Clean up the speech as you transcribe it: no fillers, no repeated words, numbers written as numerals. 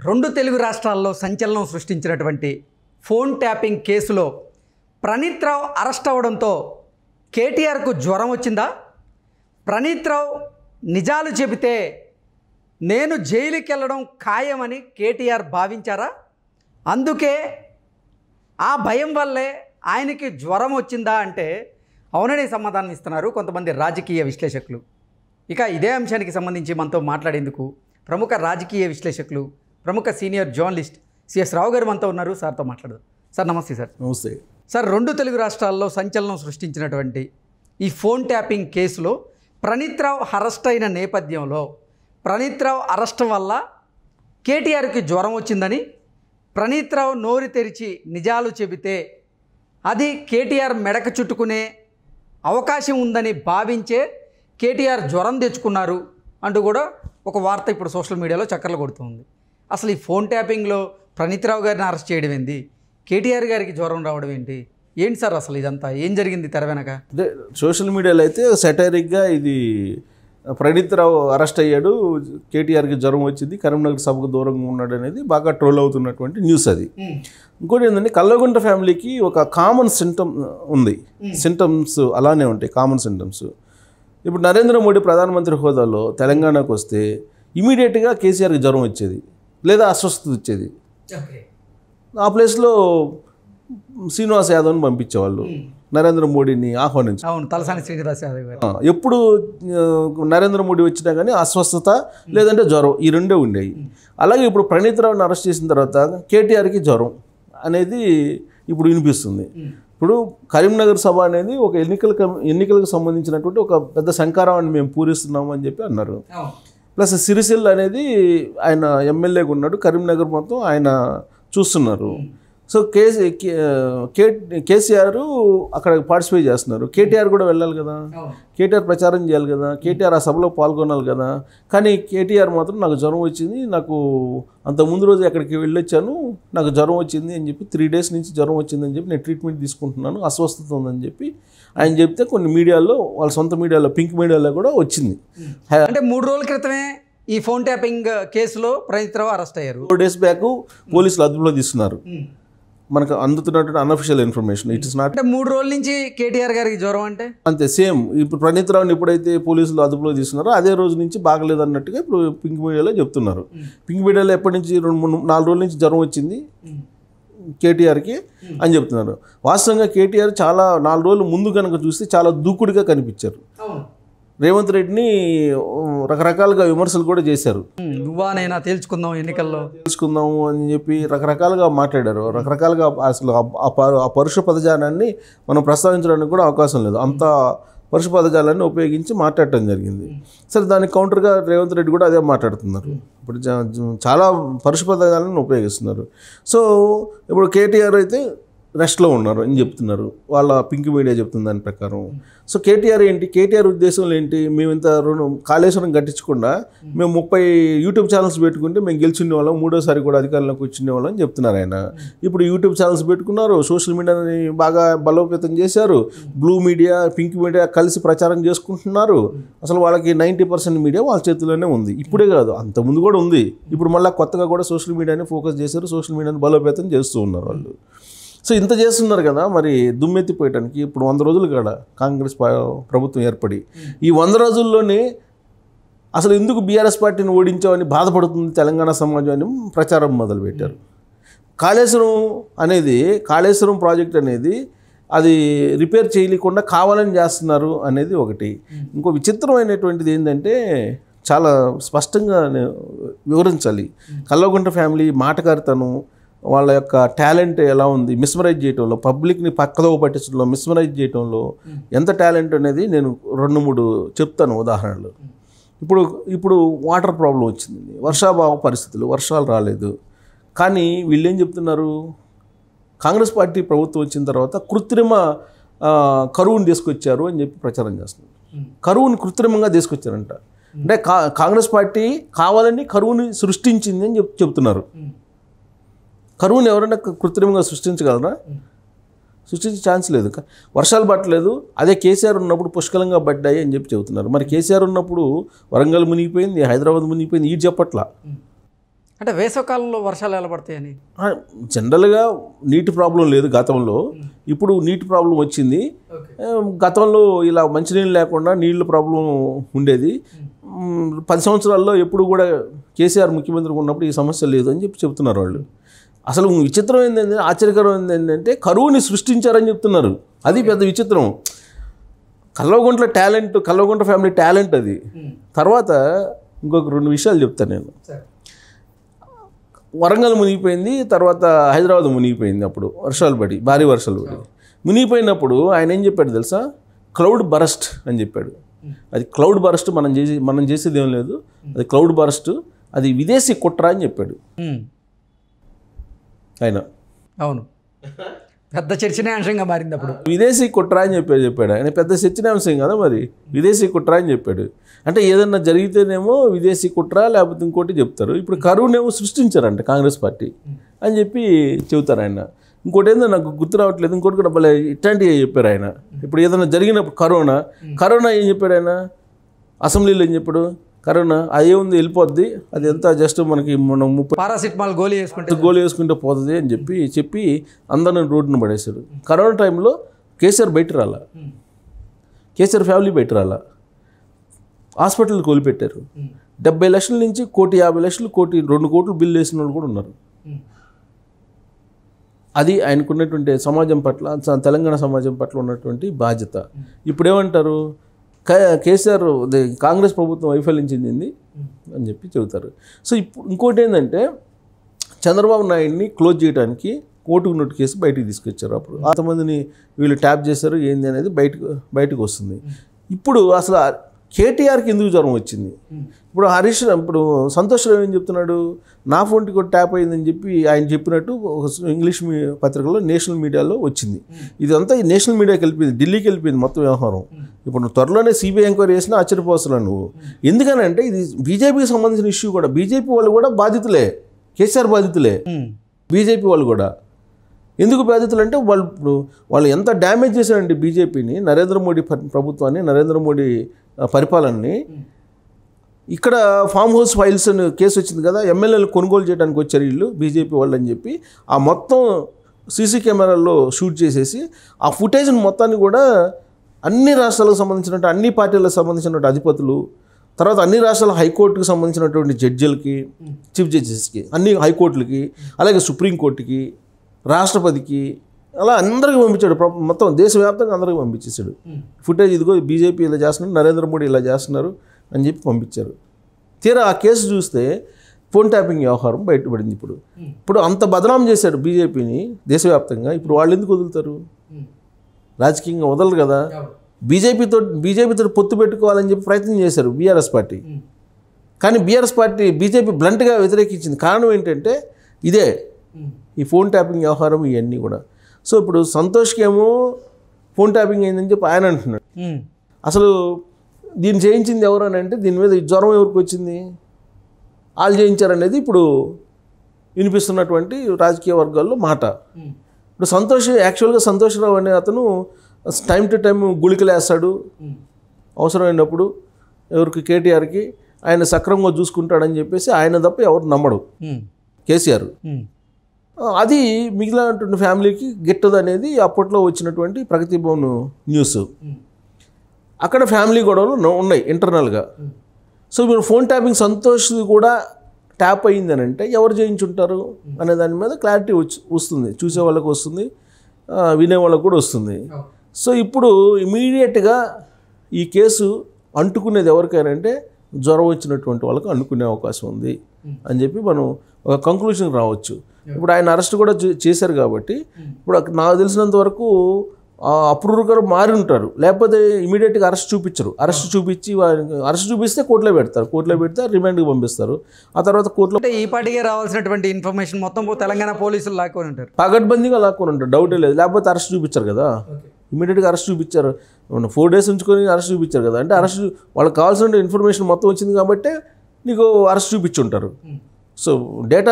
రెండు తెలుగు రాష్ట్రాల్లో సంచలనం సృష్టించినటువంటి ఫోన్ ట్యాపింగ్ కేసులో ప్రణీత్ రావు అరెస్ట్ అవ్వడంతో కేటీఆర్కు జ్వరం వచ్చిందా? ప్రణీత్ రావు నిజాలు చెబితే నేను జైలుకి వెళ్ళడం ఖాయమని కేటీఆర్ భావించారా? అందుకే ఆ భయం వల్లే ఆయనకి జ్వరం వచ్చిందా అంటే అవుననే సమాధానం ఇస్తున్నారు కొంతమంది రాజకీయ విశ్లేషకులు. ఇక ఇదే అంశానికి సంబంధించి మనతో మాట్లాడేందుకు ప్రముఖ రాజకీయ విశ్లేషకులు, ప్రముఖ సీనియర్ జర్నలిస్ట్ సిఎస్ రావు గారు మనతో ఉన్నారు. సార్తో మాట్లాడదాం. సార్ నమస్తే. సార్ నమస్తే. సార్, రెండు తెలుగు రాష్ట్రాల్లో సంచలనం సృష్టించినటువంటి ఈ ఫోన్ ట్యాపింగ్ కేసులో ప్రణీత్ రావు అరెస్ట్ అయిన నేపథ్యంలో ప్రణీత్ రావు అరెస్ట్ వల్ల కేటీఆర్కి జ్వరం వచ్చిందని, ప్రణీత్ రావు నోరు తెరిచి నిజాలు చెబితే అది కేటీఆర్ మెడకు చుట్టుకునే అవకాశం ఉందని భావించే కేటీఆర్ జ్వరం తెచ్చుకున్నారు అంటూ కూడా ఒక వార్త ఇప్పుడు సోషల్ మీడియాలో చక్కర్లు కొడుతుంది. అసలు ఈ ఫోన్ ట్యాపింగ్లో ప్రణీత్ రావు గారిని అరెస్ట్ చేయడం ఏంటి, కేటీఆర్ గారికి జ్వరం రావడం ఏంటి సార్? అసలు ఇదంతా ఏం జరిగింది తెర వెనక? అంటే సోషల్ మీడియాలో అయితే సెటైరిక్గా ఇది ప్రణీత్ రావు అరెస్ట్ అయ్యాడు, కేటీఆర్కి జ్వరం వచ్చింది, కరీంనగర్ సభకు దూరంగా ఉన్నాడు అనేది బాగా ట్రోల్ అవుతున్నటువంటి న్యూస్ అది. ఇంకోటి ఏంటంటే కల్వకుంట్ల ఫ్యామిలీకి ఒక కామన్ సింటమ్ ఉంది. సింటమ్స్ అలానే ఉంటాయి, కామన్ సింటమ్స్. ఇప్పుడు నరేంద్ర మోడీ ప్రధానమంత్రి హోదాలో తెలంగాణకు వస్తే ఇమీడియట్గా కేసీఆర్కి జ్వరం వచ్చేది లేదా అస్వస్థత వచ్చేది. ఆ ప్లేస్లో శ్రీనివాస్ యాదవ్ని పంపించేవాళ్ళు, నరేంద్ర మోడీని ఆహ్వానించి. తలసాని శ్రీనివాస్ యాదవ్ గారు ఎప్పుడు నరేంద్ర మోడీ వచ్చినా కానీ అస్వస్థత లేదంటే జ్వరం, ఈ రెండే ఉండేవి. అలాగే ఇప్పుడు ప్రణీత్ రావుని అరెస్ట్ చేసిన తర్వాత కేటీఆర్కి జ్వరం అనేది ఇప్పుడు వినిపిస్తుంది. ఇప్పుడు కరీంనగర్ సభ అనేది ఒక ఎన్నికలకు సంబంధించినటువంటి ఒక పెద్ద శంకారావాన్ని మేము పూరిస్తున్నాము అని చెప్పి అన్నారు. ప్లస్ సిరిసిల్ల అనేది ఆయన ఎమ్మెల్యేగా ఉన్నాడు, కరీంనగర్ మొత్తం ఆయన చూస్తున్నారు. సో కేసీఆర్ అక్కడ పార్టిసిపేట్ చేస్తున్నారు, కేటీఆర్ కూడా వెళ్ళాలి కదా, కేటీఆర్ ప్రచారం చేయాలి కదా, కేటీఆర్ ఆ సభలో పాల్గొనాలి కదా. కానీ కేటీఆర్ మాత్రం నాకు జ్వరం వచ్చింది, నాకు అంత ముందు రోజు అక్కడికి వెళ్ళొచ్చాను, నాకు జ్వరం వచ్చింది అని చెప్పి 3 days నుంచి జ్వరం వచ్చిందని చెప్పి నేను ట్రీట్మెంట్ తీసుకుంటున్నాను, అస్వస్థత ఉందని చెప్పి ఆయన చెప్తే కొన్ని మీడియాలో, వాళ్ళ సొంత మీడియాలో, పింక్ మీడియాలో కూడా వచ్చింది. అంటే 3 రోజుల క్రితమే ఈ ఫోన్ ట్యాపింగ్ కేసులో ప్రణీత్ రావు అరెస్ట్ అయ్యారు. 4 days బ్యాక్ పోలీసులు అదుపులో తీసుకున్నారు. మనకు అందుతున్నటువంటి unofficial information. It is not. అంటే 3 రోజుల నుంచి కేటీఆర్ గారికి జ్వరం అంటే అంతే సేమ్. ఇప్పుడు ప్రణీత్ రావుని ఎప్పుడైతే పోలీసులు అదుపులో తీసుకున్నారో అదే రోజు నుంచి బాగలేదు అన్నట్టుగా ఇప్పుడు పింక్ మీడియాలో చెప్తున్నారు. పింక్ మీడియాలో ఎప్పటి నుంచి 2-4 రోజుల నుంచి జ్వరం వచ్చింది కేటీఆర్కి అని చెప్తున్నారు. వాస్తవంగా కేటీఆర్ చాలా 4 రోజుల ముందు కనుక చూస్తే చాలా దూకుడుగా కనిపించారు. రేవంత్ రెడ్డిని రకరకాలుగా విమర్శలు కూడా చేశారు. నువ్వానైనా తేల్చుకుందాం, ఎన్నికల్లో తెలుసుకుందాము అని చెప్పి రకరకాలుగా మాట్లాడారు. రకరకాలుగా అసలు ఆ పరుష పదజాలాన్ని మనం ప్రస్తావించడానికి కూడా అవకాశం లేదు. అంత పరుష పదజాలాన్ని ఉపయోగించి మాట్లాడటం జరిగింది. సరే, దానికి కౌంటర్గా రేవంత్ రెడ్డి కూడా అదే మాట్లాడుతున్నారు. ఇప్పుడు చాలా పరుష పదజాలను ఉపయోగిస్తున్నారు. సో ఇప్పుడు కేటీఆర్ అయితే రెస్ట్లో ఉన్నారు అని చెప్తున్నారు, వాళ్ళ పింక్ మీడియా చెప్తున్న దాని ప్రకారం. సో కేటీఆర్ ఏంటి, కేటీఆర్ ఉద్దేశంలో ఏంటి, మేము ఇంత కాళేశ్వరం కట్టించకుండా మేము 30 యూట్యూబ్ ఛానల్స్ పెట్టుకుంటే మేము గెలిచిండే వాళ్ళం, 3వ కూడా అధికారంలోకి వచ్చిండే వాళ్ళం అని చెప్తున్నారు ఆయన. ఇప్పుడు యూట్యూబ్ ఛానల్స్ పెట్టుకున్నారు, సోషల్ మీడియాని బాగా బలోపేతం చేశారు, బ్లూ మీడియా, పింక్ మీడియా కలిసి ప్రచారం చేసుకుంటున్నారు. అసలు వాళ్ళకి 90% మీడియా వాళ్ళ చేతుల్లోనే ఉంది. ఇప్పుడే కాదు, అంతకుముందు కూడా ఉంది. ఇప్పుడు మళ్ళీ కొత్తగా కూడా సోషల్ మీడియాని ఫోకస్ చేశారు, సోషల్ మీడియాని బలోపేతం చేస్తూ ఉన్నారు వాళ్ళు. సో ఇంత చేస్తున్నారు కదా, మరి దుమ్మెత్తిపోయటానికి ఇప్పుడు 100 రోజులు కాడ కాంగ్రెస్ ప్రభుత్వం ఏర్పడి ఈ 100 రోజుల్లోనే అసలు ఎందుకు బీఆర్ఎస్ పార్టీని ఓడించామని బాధపడుతుంది తెలంగాణ సమాజం అని ప్రచారం మొదలుపెట్టారు. కాళేశ్వరం ప్రాజెక్ట్ అనేది అది రిపేర్ చేయలేకుండా కావాలని చేస్తున్నారు అనేది ఒకటి. ఇంకో విచిత్రమైనటువంటిది ఏంటంటే చాలా స్పష్టంగా వివరించాలి. కల్వకుంట్ల ఫ్యామిలీ మాటకారితనం, వాళ్ళ యొక్క టాలెంట్ ఎలా ఉంది, మిస్మరైజ్ చేయటంలో, పబ్లిక్ని పక్కదోవ పట్టించడంలో, మిస్మరైజ్ చేయటంలో ఎంత టాలెంట్ అనేది నేను 2-3 చెప్తాను ఉదాహరణలు. ఇప్పుడు వాటర్ ప్రాబ్లం వచ్చింది, వర్షాభావ పరిస్థితులు, వర్షాలు రాలేదు. కానీ వీళ్ళేం చెప్తున్నారు, కాంగ్రెస్ పార్టీ ప్రభుత్వం వచ్చిన తర్వాత కృత్రిమ కరువుని తీసుకొచ్చారు అని చెప్పి ప్రచారం చేస్తున్నారు. కరువుని కృత్రిమంగా తీసుకొచ్చారంట. అంటే కాంగ్రెస్ పార్టీ కావాలని కరువుని సృష్టించింది అని చెప్తున్నారు. కరువుని ఎవరైనా కృత్రిమంగా సృష్టించగలరా? సృష్టించే ఛాన్స్ లేదు. వర్షాలు పట్టలేదు, అదే కేసీఆర్ ఉన్నప్పుడు పుష్కలంగా పడ్డాయి అని చెప్పి చెబుతున్నారు. మరి కేసీఆర్ ఉన్నప్పుడు వరంగల్ మునిగిపోయింది, హైదరాబాద్ మునిగిపోయింది, ఈ చెప్పట్లా. అంటే వేసవకాలంలో వర్షాలు ఎలా పడతాయని? జనరల్గా నీటి ప్రాబ్లం లేదు గతంలో, ఇప్పుడు నీటి ప్రాబ్లం వచ్చింది. గతంలో ఇలా మంచినీళ్ళు లేకుండా నీళ్ళ ప్రాబ్లం ఉండేది. 10 సంవత్సరాల్లో ఎప్పుడు కూడా కేసీఆర్ ముఖ్యమంత్రిగా ఉన్నప్పుడు ఈ సమస్య లేదు అని చెప్పి చెప్తున్నారు వాళ్ళు. అసలు విచిత్రం ఏంటంటే, ఆశ్చర్యకరం ఏంటంటే కరువుని సృష్టించారని చెప్తున్నారు. అది పెద్ద విచిత్రం. కల్వకుంట్ల ఫ్యామిలీ టాలెంట్ అది. తర్వాత ఇంకొక 2 విషయాలు చెప్తాను నేను. వరంగల్ మునిగిపోయింది, తర్వాత హైదరాబాద్ మునిగిపోయింది. అప్పుడు వర్షాలు పడి, భారీ వర్షాలు పడి మునిగిపోయినప్పుడు ఆయన ఏం చెప్పాడు తెలుసా? క్లౌడ్ బరస్ట్ అని చెప్పాడు. అది క్లౌడ్ బరస్ట్ మనం చేసేది ఏం లేదు, అది క్లౌడ్ బరస్ట్, అది విదేశీ కుట్ర అని చెప్పాడు ఆయన. అవును, పెద్ద చర్చనీయాంశంగా మారింది అప్పుడు. విదేశీ కుట్ర అని చెప్పాడు ఆయన. పెద్ద చర్చనీయాంశం కదా మరి, విదేశీ కుట్ర అని చెప్పాడు. అంటే ఏదన్నా జరిగితేనేమో విదేశీ కుట్ర, లేకపోతే ఇంకోటి చెప్తారు. ఇప్పుడు కరువునేమో సృష్టించారంట కాంగ్రెస్ పార్టీ అని చెప్పి చెబుతారు ఆయన. ఇంకోటి ఏందో నాకు గుర్తు రావట్లేదు, ఇంకోటి కూడా భలే ఇట్లాంటివి చెప్పారు ఆయన. ఇప్పుడు ఏదైనా జరిగినప్పుడు కరోనా ఏం చెప్పాడు ఆయన అసెంబ్లీలో? ఏం చెప్పాడు? కరోనా అదే ఉంది, వెళ్ళిపోద్ది, అది ఎంత జస్ట్ మనకి మనం 30 పారాసిటమాల్ గోళీ వేసుకుంటే పోతుంది అని చెప్పి అందరిని రోడ్డును పడేశాడు. కరోనా టైంలో కేసీఆర్ బయట రాలా, కేసీఆర్ ఫ్యామిలీ బయట రాలా, హాస్పిటల్కి వదిలిపెట్టారు. 70 లక్షల నుంచి 1,50,00,000, 2 కోట్లు బిల్లు వేసిన వాళ్ళు కూడా ఉన్నారు. అది ఆయనకున్నటువంటి సమాజం పట్ల, తెలంగాణ సమాజం పట్ల ఉన్నటువంటి బాధ్యత. ఇప్పుడు ఏమంటారు? కేసీఆర్ కాంగ్రెస్ ప్రభుత్వం వైఫల్యం చెందింది అని చెప్పి చెబుతారు. సో ఇప్పుడు ఇంకోటి ఏంటంటే, చంద్రబాబు నాయుడిని క్లోజ్ చేయడానికి కోర్టుకు నోటు కేసు బయటికి తీసుకొచ్చారు. అప్పుడు అంతమందిని వీళ్ళు ట్యాప్ చేశారు ఏంది అనేది బయటకు వస్తుంది. ఇప్పుడు అసలు కేటీఆర్కి ఎందుకు జ్వరం వచ్చింది? ఇప్పుడు సంతోష్ రావు ఏం చెప్తున్నాడు? నా ఫోన్కి కూడా ట్యాప్ అయిందని చెప్పి ఆయన చెప్పినట్టు ఇంగ్లీష్ పత్రికలో, నేషనల్ మీడియాలో వచ్చింది. ఇదంతా ఈ నేషనల్ మీడియాకి వెళ్ళిపోయింది, ఢిల్లీకి వెళ్ళిపోయింది మొత్తం వ్యవహారం. ఇప్పుడు త్వరలోనే సిబిఐ ఎంక్వైరీ చేసినా ఆశ్చర్యపోతున్నావు నువ్వు. ఎందుకనంటే ఇది బీజేపీకి సంబంధించిన ఇష్యూ కూడా. బీజేపీ వాళ్ళు కూడా బాధితులే, కేసీఆర్ బాధితులే, బీజేపీ వాళ్ళు కూడా. ఎందుకు బాధితులు అంటే వాళ్ళు ఎంత డ్యామేజ్ చేశారండి బీజేపీని, నరేంద్ర మోడీ ప్రభుత్వాన్ని, నరేంద్ర మోడీ పరిపాలనని. ఇక్కడ ఫామ్ హౌస్ ఫైల్స్ అని కేసు వచ్చింది కదా, ఎమ్మెల్యేలు కొనుగోలు చేయడానికి వచ్చారు వీళ్ళు బీజేపీ వాళ్ళు అని చెప్పి ఆ మొత్తం సీసీ కెమెరాల్లో షూట్ చేసేసి ఆ ఫుటేజ్ని మొత్తాన్ని కూడా అన్ని రాష్ట్రాలకు సంబంధించినట్టు, అన్ని పార్టీలకు సంబంధించినటువంటి అధిపతులు, తర్వాత అన్ని రాష్ట్రాల హైకోర్టుకు సంబంధించినటువంటి జడ్జిలకి, చీఫ్ జడ్జెస్కి, అన్ని హైకోర్టులకి, అలాగే సుప్రీంకోర్టుకి, రాష్ట్రపతికి, అలా అందరికీ పంపించాడు. మొత్తం దేశవ్యాప్తంగా అందరికీ పంపించేశాడు ఫుటేజ్. ఇదిగో బీజేపీ ఇలా చేస్తున్నారు, నరేంద్ర మోడీ ఇలా చేస్తున్నారు అని చెప్పి పంపించారు. తీరా ఆ కేసు చూస్తే ఫోన్ ట్యాపింగ్ వ్యవహారం బయటపడింది. ఇప్పుడు అంత బదనాం చేశాడు బీజేపీని దేశవ్యాప్తంగా. ఇప్పుడు వాళ్ళు ఎందుకు వదులుతారు? రాజకీయంగా వదలరు కదా. బీజేపీతో పొత్తు పెట్టుకోవాలని చెప్పి ప్రయత్నం చేశారు బీఆర్ఎస్ పార్టీ. కానీ బీజేపీ బ్లంట్గా వ్యతిరేకించింది. కారణం ఏంటంటే ఇదే, ఈ ఫోన్ ట్యాపింగ్ వ్యవహారం, ఇవన్నీ కూడా. సో ఇప్పుడు సంతోష్కి ఏమో ఫోన్ ట్యాపింగ్ అయిందని చెప్పి ఆయన అంటున్నాడు. అసలు దీన్ని చేయించింది ఎవరు అని అంటే, దీని మీద జ్వరం ఎవరికి వచ్చింది? వాళ్ళు చేయించారనేది ఇప్పుడు వినిపిస్తున్నటువంటి రాజకీయ వర్గాల్లో మాట. ఇప్పుడు యాక్చువల్గా సంతోషరావు అనే అతను టైం టు టైం గుళికలు వేస్తాడు అవసరమైనప్పుడు, ఎవరికి కేటీఆర్కి, ఆయన సక్రమంగా చూసుకుంటాడని చెప్పేసి ఆయన తప్ప ఎవరు నమ్మడు కేసీఆర్. అది మిగిలినటువంటి ఫ్యామిలీకి గిట్టదు అనేది అప్పట్లో వచ్చినటువంటి ప్రగతి భవన్ న్యూస్. అక్కడ ఫ్యామిలీ గొడవలు ఉన్నాయి ఇంటర్నల్గా. సో ఇప్పుడు ఫోన్ ట్యాపింగ్ సంతోష్ కూడా ట్యాప్ అయ్యింది అని అంటే ఎవరు చేయించుంటారు అనే దాని మీద క్లారిటీ వస్తుంది, చూసే వాళ్ళకు వస్తుంది, వినే వాళ్ళకు కూడా వస్తుంది. సో ఇప్పుడు ఇమీడియట్గా ఈ కేసు అంటుకునేది ఎవరికైనా అంటే జ్వరం వచ్చినటువంటి వాళ్ళకు అంటుకునే అవకాశం ఉంది అని చెప్పి మనం ఒక కంక్లూషన్కి రావచ్చు. ఇప్పుడు ఆయన అరెస్ట్ కూడా చేశారు కాబట్టి ఇప్పుడు నాకు తెలిసినంత వరకు అప్రూవర్ మారి ఉంటారు, లేకపోతే ఇమీడియట్గా అరెస్ట్ చూపించరు. అరెస్ట్ చూపిస్తే కోర్టులో పెడితే రిమాండ్కి పంపిస్తారు. ఆ తర్వాత కోర్టులో ఈ పార్టీగా రావాల్సినటువంటి ఇన్ఫర్మేషన్ మొత్తం తెలంగాణ పోలీసులు లాక్కొని ఉంటారు, పగడ్బందీగా లాక్కొని ఉంటారు, డౌటే లేదు. లేకపోతే అరెస్ట్ చూపించారు కదా, ఇమీడియట్గా అరెస్ట్ చూపించారు. 4 days ఉంచుకొని అరెస్ట్ చూపించారు కదా, అంటే అరెస్ట్ వాళ్ళకి కావాల్సిన ఇన్ఫర్మేషన్ మొత్తం వచ్చింది కాబట్టి నీకు అరెస్ట్ చూపించుంటారు. So data